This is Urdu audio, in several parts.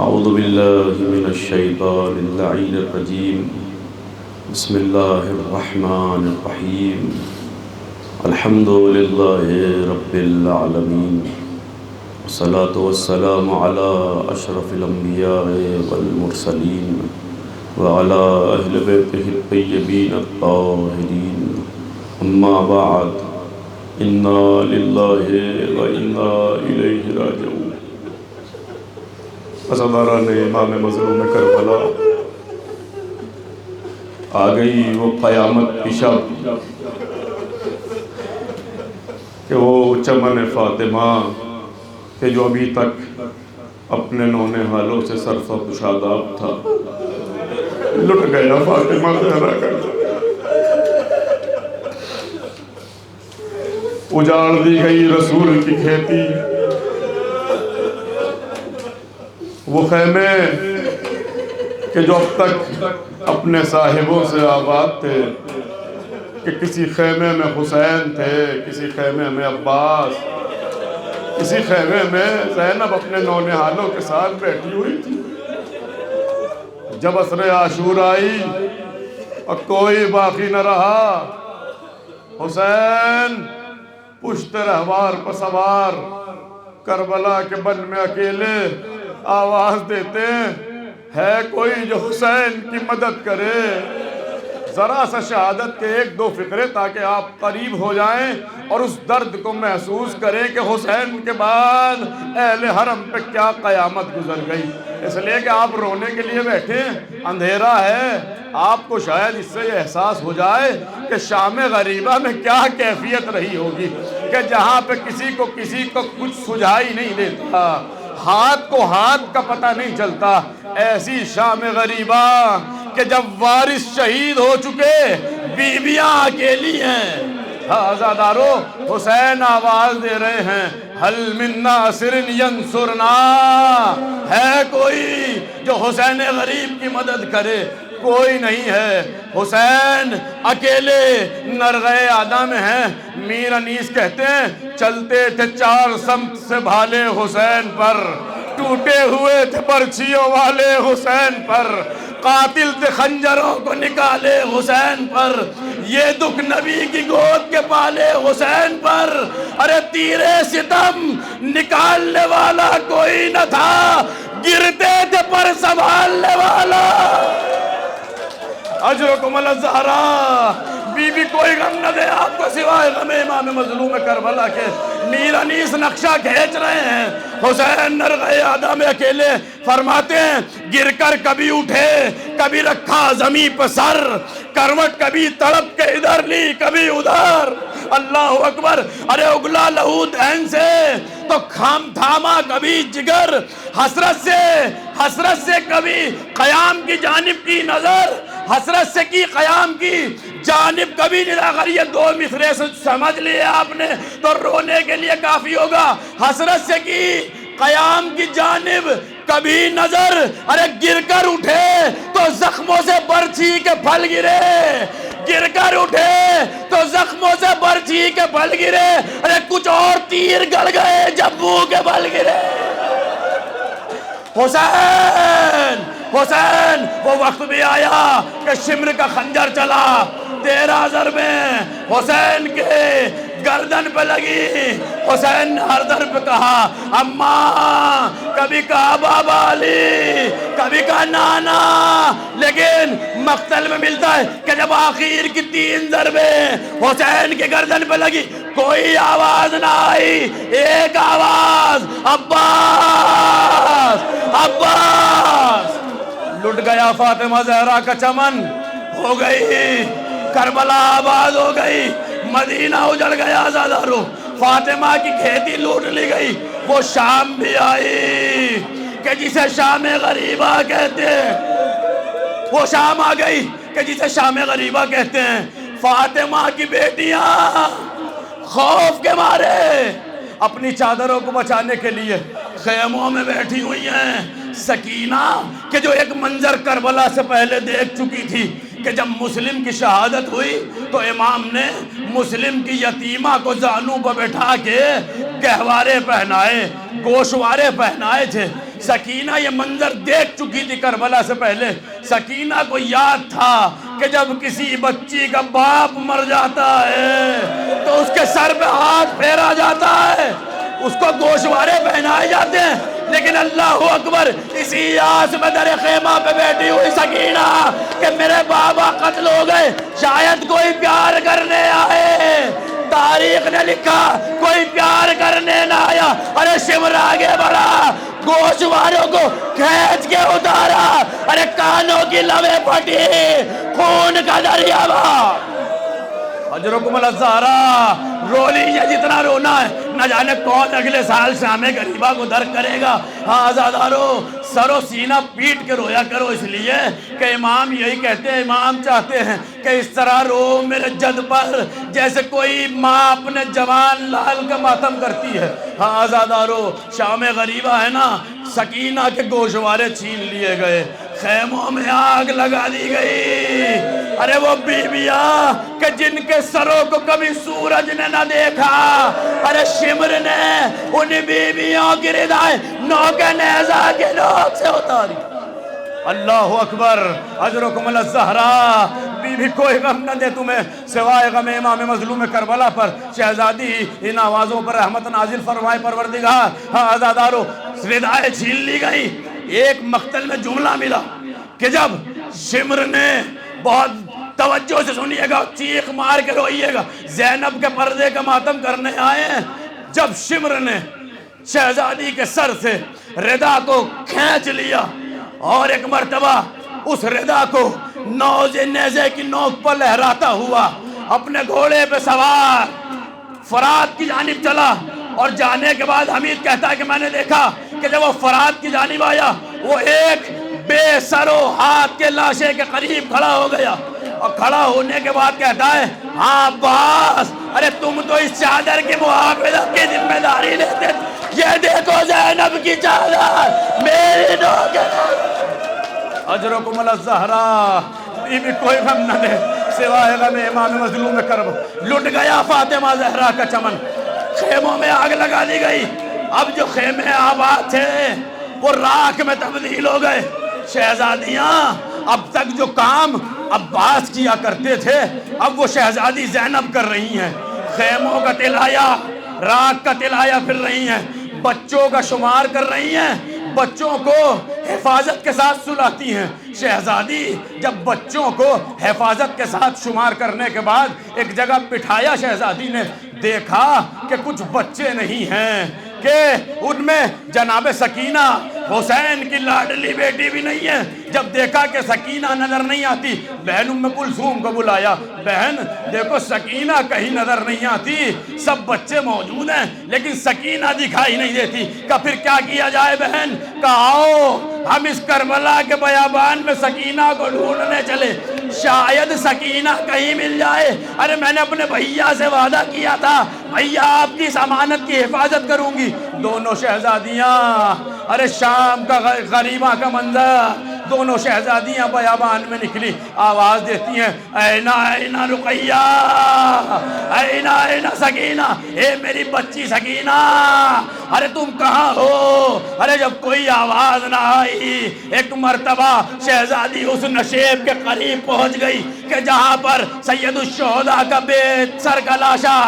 اعوذ باللہ من الشیطان اللعین الرجیم بسم اللہ الرحمن الرحیم الحمد للہ رب العالمین والصلاة والسلام علی اشرف الانبیاء والمرسلین وعلی اہل بیتہ الطیبین الطاہرین اما بعد انا للہ وانا الیہ راجعون۔ عزاداران امام مظلوم کربلا، آ گئی وہ قیامت کی شب کہ وہ چمن فاطمہ کہ جو ابھی تک اپنے نونے حالوں سے صرف و کشاداب تھا، لٹ گیا فاطمہ زہرا کا۔ اجاڑ دی گئی رسول کی کھیتی، وہ خیمے کہ جو اب تک اپنے صاحبوں سے آباد تھے، کہ کسی خیمے میں حسین تھے، کسی خیمے میں عباس، کسی خیمے میں زینب اپنے نونہالوں کے ساتھ بیٹھی ہوئی تھی۔ جب عصر عاشور آئی اور کوئی باقی نہ رہا، حسین پشت رہوار پر سوار کربلا کے بن میں اکیلے آواز دیتے ہیں، ہے کوئی جو حسین کی مدد کرے؟ ذرا سا شہادت کے ایک دو فقرے تاکہ آپ قریب ہو جائیں اور اس درد کو محسوس کریں کہ حسین کے بعد اہل حرم پہ کیا قیامت گزر گئی۔ اس لیے کہ آپ رونے کے لیے بیٹھے ہیں، اندھیرا ہے، آپ کو شاید اس سے یہ احساس ہو جائے کہ شام غریبہ میں کیا کیفیت رہی ہوگی، کہ جہاں پہ کسی کو کچھ سجھائی نہیں دیتا، ہاتھ کو ہاتھ کا پتہ نہیں چلتا، ایسی شام غریبہ کہ جب وارث شہید ہو چکے بیویاں اکیلی ہیں۔ عزادارو، حسین آواز دے رہے ہیں، حل من ناصر ینصرنا، ہے کوئی جو حسین غریب کی مدد کرے؟ کوئی نہیں ہے۔ حسین اکیلے نرغے آدھا میں ہیں۔ میر انیس کہتے ہیں، چلتے تھے چار سمت سے بھالے حسین پر، ٹوٹے ہوئے تھے برچھیوں والے حسین پر، قاتل تھے خنجروں کو نکالے حسین پر، یہ دکھ نبی کی گود کے پالے حسین پر۔ ارے تیرے ستم نکالنے والا کوئی نہ تھا، گرتے تھے پر سنبھالنے والا۔ اجرکم الزہرا، بی بی کوئی غم نہ دے آپ کو سوائے غم امام مظلوم کربلا کے۔ میر انیس نقشہ کھینچ رہے ہیں، حسین نرغے آدھا میں اکیلے فرماتے ہیں، گر کر کبھی اٹھے کبھی رکھا زمین پر سر، کروٹ کبھی تڑپ کے ادھر لی کبھی ادھر۔ اللہ اکبر۔ ارے اگلا لہو دہن سے تو تھاما کبھی جگر، حسرت سے کبھی قیام کی جانب کی نظر، حسرت سے کی قیام کی جانب کبھی نہیں۔ اگر یہ دو مصرے سے سمجھ لیے آپ نے تو رونے کے لیے کافی ہوگا۔ حسرت سے کی قیام کی جانب کبھی نظر، ارے گر کر اٹھے تو زخموں سے برچھی کے پھل گرے، گر کر اٹھے تو زخموں سے برچھی کے پھل گرے، ارے کچھ اور تیر گڑ گئے جب منہ کے بل گرے۔ حسین وہ وقت بھی آیا کہ شمر کا خنجر چلا، 13 ضربیں حسین کے گردن پہ لگی۔ حسین نے ہر ضرب پہ کہا اماں، کبھی کہا بابا علی، کبھی کہا نانا، لیکن مقتل میں ملتا ہے کہ جب آخر کی 3 ضربیں حسین کے گردن پہ لگی، کوئی آواز نہ آئی، ایک آواز، عباس عباس۔ لٹ گیا فاطمہ زہرا کا چمن، ہو گئی کربلا آباد، ہو گئی مدینہ اجڑ گیا۔ عزادارو، فاطمہ کی کھیتی لوٹ لی گئی۔ وہ شام بھی آئی کہ جسے شام غریبہ کہتے ہیں، وہ شام آ گئی کہ جسے شام غریبہ کہتے ہیں۔ فاطمہ کی بیٹیاں خوف کے مارے اپنی چادروں کو بچانے کے لیے خیموں میں بیٹھی ہوئی ہیں۔ سکینہ کہ جو ایک منظر کربلا سے پہلے دیکھ چکی تھی کہ جب مسلم کی شہادت ہوئی تو امام نے مسلم کی یتیمہ کو زانوں پر بٹھا کے گہوارے پہنائے، گوشوارے پہنائے تھے۔ سکینہ یہ منظر دیکھ چکی تھی کربلا سے پہلے. سکینہ کو یاد تھا کہ جب کسی بچی کا باپ مر جاتا ہے تو اس کے سر پہ ہاتھ پھیرا جاتا ہے, اس کو گوشوارے پہنائے جاتے ہیں, لیکن اللہ اکبر اسی آس میں در خیمہ پہ بیٹھی ہوئی سکینہ کہ میرے بابا قتل ہو گئے, شاید کوئی پیار کرنے آئے. تاریخ نے لکھا کوئی پیار کرنے نہ آیا, ارے شمر آگے بڑھا, گوشواروں کو کھینچ کے اتارا, ارے کانوں کی لویں پھٹی, خون کا دریا بہا. اجرکم الزہرا, رو لیجئے جتنا رونا ہے, نہ جانے کون اگلے سال شام غریبہ کو درک کرے گا. ہاں آزادارو, سر و سینہ پیٹ کے رویا کرو, اس لیے کہ امام یہی کہتے ہیں, امام چاہتے ہیں کہ اس طرح رو میرے جد پر جیسے کوئی ماں اپنے جوان لال کا ماتم کرتی ہے. ہاں آزادارو, شام غریبہ ہے نا, سکینہ کے گوشوارے چھین لیے گئے, خیموں میں آگ لگا دی گئی. ارے وہ بیویاں کہ جن کے سروں کو کبھی سورج نے نہ دیکھا, ارے شمر نے ان بیویوں کی ردائیں نوک نیزہ کے نوک سے اتاری. اللہ اکبر. اجرکم الزہرا, بیوی کوئی غم نہ دے تمہیں سوائے غم امام مظلوم کربلا پر. شہزادی ان آوازوں پر رحمت نازل فرمائے پروردگار. ہاں آزادارو, ردائیں چھین لی گئی. ایک مقتل میں جملہ ملا کہ جب شمر نے, بہت توجہ سے سنیے گا, چیخ مار کے روئیے گا, زینب کے پردے کا ماتم کرنے آئے ہیں, جب شمر نے شہزادی کے سر سے ردا کو کھینچ لیا اور ایک مرتبہ اس ردا کو نیزے کی نوک پر لہراتا ہوا اپنے گھوڑے پہ سوار فرات کی جانب چلا, اور جانے کے بعد حمید کہتا ہے کہ میں نے دیکھا کہ جب وہ فرات کی جانب آیا وہ ایک بے سر و ہاتھ کے لاشے کے قریب کھڑا ہو گیا, اور کھڑا ہونے کے بعد کہتا ہے ہاں عباس, ارے تم تو اس چادر کی محافظت کی ذمہ داری لیتے, یہ دیکھو زینب کی چادر میری نوک. اجرکم الزہرا, بیوی کوئی غم نہ دے سوائے غم امام مظلوم کرب. لٹ گیا فاطمہ زہرا کا چمن, خیموں میں آگ لگا دی گئی. اب جو خیمے آباد تھے وہ راکھ میں تبدیل ہو گئے. شہزادیاں اب تک جو کام عباس کیا کرتے تھے اب وہ شہزادی زینب کر رہی ہیں. خیموں کا تلایا, راکھ کا تلایا پھر رہی ہیں, بچوں کا شمار کر رہی ہیں, بچوں کو حفاظت کے ساتھ سلاتی ہیں. شہزادی جب بچوں کو حفاظت کے ساتھ شمار کرنے کے بعد ایک جگہ بٹھایا, شہزادی نے دیکھا کہ کچھ بچے نہیں ہیں, کہ ان میں جناب سکینہ حسین کی لاڈلی بیٹی بھی نہیں ہے. جب دیکھا کہ سکینہ نظر نہیں آتی, بہن ام کلثوم کو بلایا, بہن دیکھو سکینہ کہیں نظر نہیں آتی, سب بچے موجود ہیں لیکن سکینہ دکھائی نہیں دیتی. کہ پھر کیا کیا جائے بہن؟ کہا آؤ ہم اس کربلا کے بیابان میں سکینہ کو ڈھونڈنے چلے, شاید سکینہ کہیں مل جائے. ارے میں نے اپنے بھیا سے وعدہ کیا تھا, بھیا آپ کی اس امانت کی حفاظت کروں گی. دونوں شہزادیاں, ارے شام کا غریبہ کا منظر, دونوں شہزادیاں بیابان میں نکلی, آواز دیتی ہیں اینا اینا رقیہ, اینا اینا سکینہ, اے میری بچی سکینہ, ارے تم کہاں ہو؟ ارے جب کوئی آواز نہ آئی, ایک مرتبہ شہزادی اس نشیب کے قریب پہنچ گئی کہ جہاں پر سید الشہداء کا بے سر کا لاشا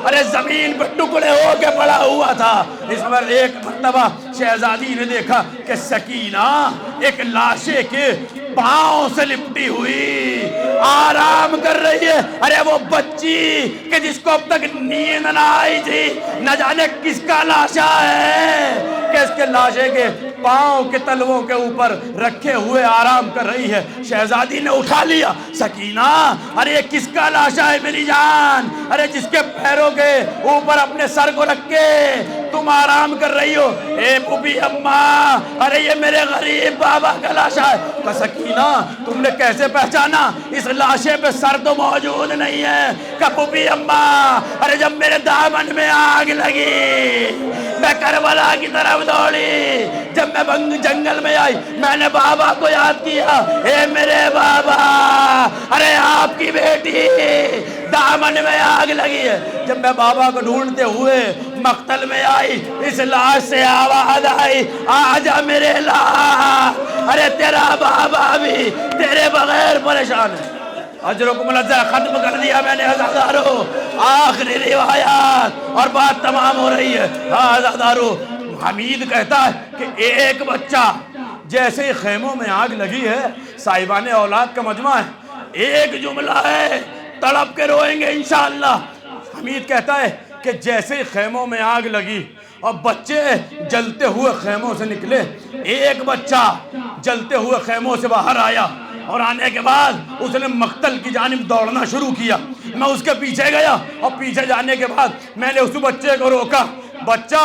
ارے زمین پہ ٹکڑے ہو کے پڑا ہوا تھا. اس پر ایک مرتبہ شہزادی نے دیکھا کہ سکینہ ایک لاشے کے پاؤں سے لپٹی ہوئی آرام کر رہی ہے. ارے وہ بچی کہ جس کو اب تک نیند نہ آئی تھی, نہ جانے کس کا لاشا ہے کہ اس کے لاشے کے پاؤں کے تلووں کے اوپر رکھے ہوئے آرام کر رہی ہے. شہزادی نے اٹھا لیا, سکینہ ارے کس کا لاشا ہے میری جان؟ ارے جس کے پیروں کے اوپر اپنے سر کو رکھ کے تم آرام کر رہی ہو. اے پھوپھی اماں, ارے یہ میرے غریب بابا کا لاشا ہے. کہ سکینہ تم نے کیسے پہچانا؟ اس لاشے پہ سر تو موجود نہیں ہے. کہ پھوپھی اماں, ارے جب میرے دامن میں آگ لگی میں کربلا کی طرف دوڑی, جب میں جنگل میں آئی میں نے بابا کو یاد کیا, اے میرے بابا, ارے آپ کی بیٹی دامن میں آگ لگی ہے۔ جب میں بابا کو ڈھونڈتے ہوئے مقتل میں آئی، اس لاش سے آواز آئی، آجا میرے لاش، ارے تیرا بابا بھی تیرے بغیر پریشان ہے۔ اجرکم اللہ، ختم کر دیا میں نے عزادارو، آخری روایات اور بات تمام ہو رہی ہے۔ عزادارو، حمید کہتا ہے کہ ایک بچہ، جیسے خیموں میں آگ لگی ہے، صاحبان اولاد کا مجمع ہے، ایک جملہ ہے، تڑپ کے روئیں گے انشاءاللہ۔ حمید کہتا ہے کہ جیسے خیموں میں آگ لگی اور بچے جلتے ہوئے خیموں سے نکلے، ایک بچہ جلتے ہوئے خیموں سے باہر آیا اور آنے کے بعد اس نے مقتل کی جانب دوڑنا شروع کیا۔ میں اس کے پیچھے گیا اور پیچھے جانے کے بعد میں نے اس بچے کو روکا۔ بچہ،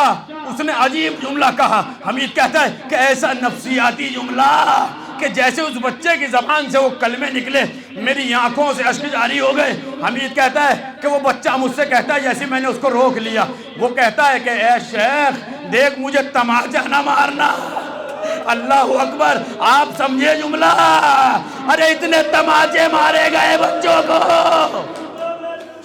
اس نے عجیب جملہ کہا۔ حمید کہتا ہے کہ ایسا نفسیاتی جملہ کہ جیسے اس بچے کی زبان سے وہ کلمے نکلے، میری آنکھوں سے اشک جاری ہو گئے۔ حمید کہتا ہے کہ وہ بچہ مجھ سے کہتا ہے، جیسے میں نے اس کو روک لیا، وہ کہتا ہے کہ اے شیخ دیکھ، مجھے تماچا نہ مارنا۔ اللہ اکبر، آپ سمجھے جملہ؟ ارے اتنے تماچے مارے گئے بچوں کو،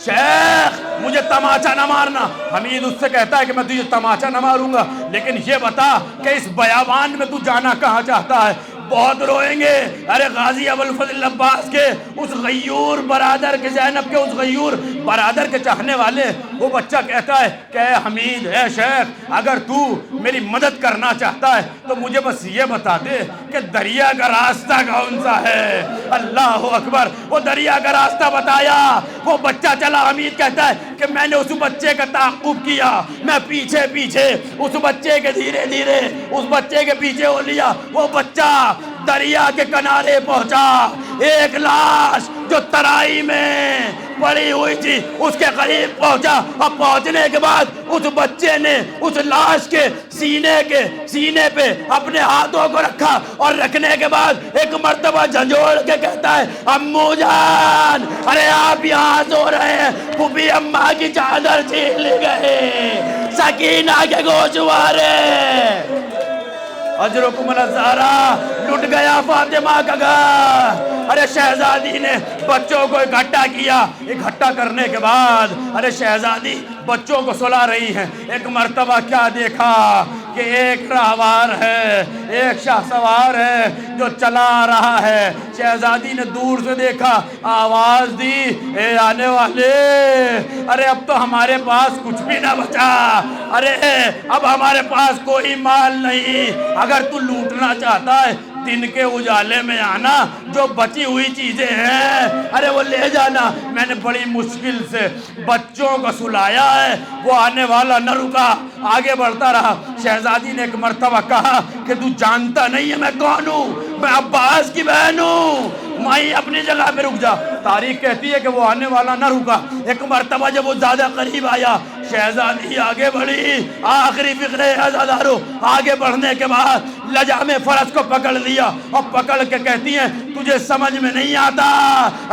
شیخ مجھے تماچا نہ مارنا۔ حمید اس سے کہتا ہے کہ میں تجھے تماچا نہ ماروں گا، لیکن یہ بتا کہ اس بیابان میں تو جانا کہاں چاہتا ہے؟ بہت روئیں گے۔ ارے غازی ابوالفضل عباس کے اس غیور برادر کے، زینب کے اس غیور برادر کے چاہنے والے، وہ بچہ کہتا ہے کہ اے حمید، اے شیخ، اگر تو میری مدد کرنا چاہتا ہے تو مجھے بس یہ بتا دے کہ دریا کا راستہ کون سا ہے۔ اللہ اکبر، وہ دریا کا راستہ بتایا، وہ بچہ چلا۔ حمید کہتا ہے کہ میں نے اس بچے کا تعاقب کیا، میں پیچھے پیچھے اس بچے کے دھیرے دھیرے اس بچے کے پیچھے ہو لیا۔ وہ بچہ دریا کے کنارے پہنچا، ایک لاش جو ترائی میں پڑی ہوئی تھی اس کے قریب پہنچا، اور پہنچنے کے بعد اس بچے نے اس لاش کے سینے پہ اپنے ہاتھوں کو رکھا، اور رکھنے کے بعد ایک مرتبہ جھنجھوڑ کے کہتا ہے، امو جان، ارے آپ یہاں سو رہے ہیں، پھوپھی اماں کی چادر چھین لی گئی، سکینہ کے گوشوارے۔ اجرکم الزہرا، لٹ گیا فاطمہ کا گھر۔ ارے شہزادی نے بچوں کو اکٹھا کیا۔ اکٹھا کرنے کے بعد ارے شہزادی بچوں کو سلا رہی ہیں۔ ایک مرتبہ کیا دیکھا کہ ایک راہوار ہے، ایک شاہ سوار ہے جو چلا رہا ہے۔ شہزادی نے دور سے دیکھا، آواز دی، اے آنے والے، ارے اب تو ہمارے پاس کچھ بھی نہ بچا، ارے اب ہمارے پاس کوئی مال نہیں، اگر تو لوٹنا چاہتا ہے دن کے اجالے میں آنا، جو بچی ہوئی چیزیں ہیں ارے وہ لے جانا۔ میں نے بڑی مشکل سے بچوں کو سلایا ہے، وہ آنے والا نہ رکا، آگے بڑھتا رہا۔ شہزادی نے ایک مرتبہ کہا کہ تو جانتا نہیں ہے میں کون ہوں، میں عباس کی بہن ہوں، میں اپنی جگہ پہ رک جا۔ تاریخ کہتی ہے کہ وہ آنے والا نہ رکا۔ ایک مرتبہ جب وہ زیادہ قریب آیا، شہزادی آگے بڑھی۔ آخری فقرے عزادارو، آگے بڑھنے کے بعد لجام فرس کو پکڑ لیا اور پکڑ کے کہتی ہیں، تجھے سمجھ میں نہیں آتا،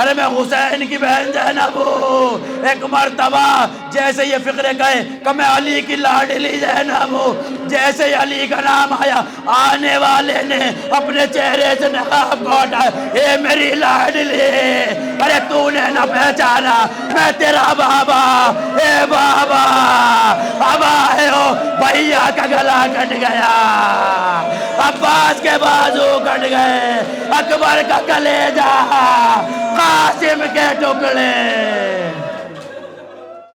ارے میں حسین کی بہن زینب ہوں۔ ایک مرتبہ جیسے یہ فقرے کہے کہ میں علی کی لاڈلی زینب ہوں، جیسے ہی علی کا نام آیا، آنے والے نے اپنے چہرے سے نقاب کو ہٹایا، اے میری لاڈلی، ارے تو نے نہ پہچانا میں تیرا بابا، اے بابا اب آئے ہو۔ بھیا کا گلا کٹ گیا، عباس کے بازو کٹ گئے، اکبر کا کلیجہ، قاسم کے ٹکڑے۔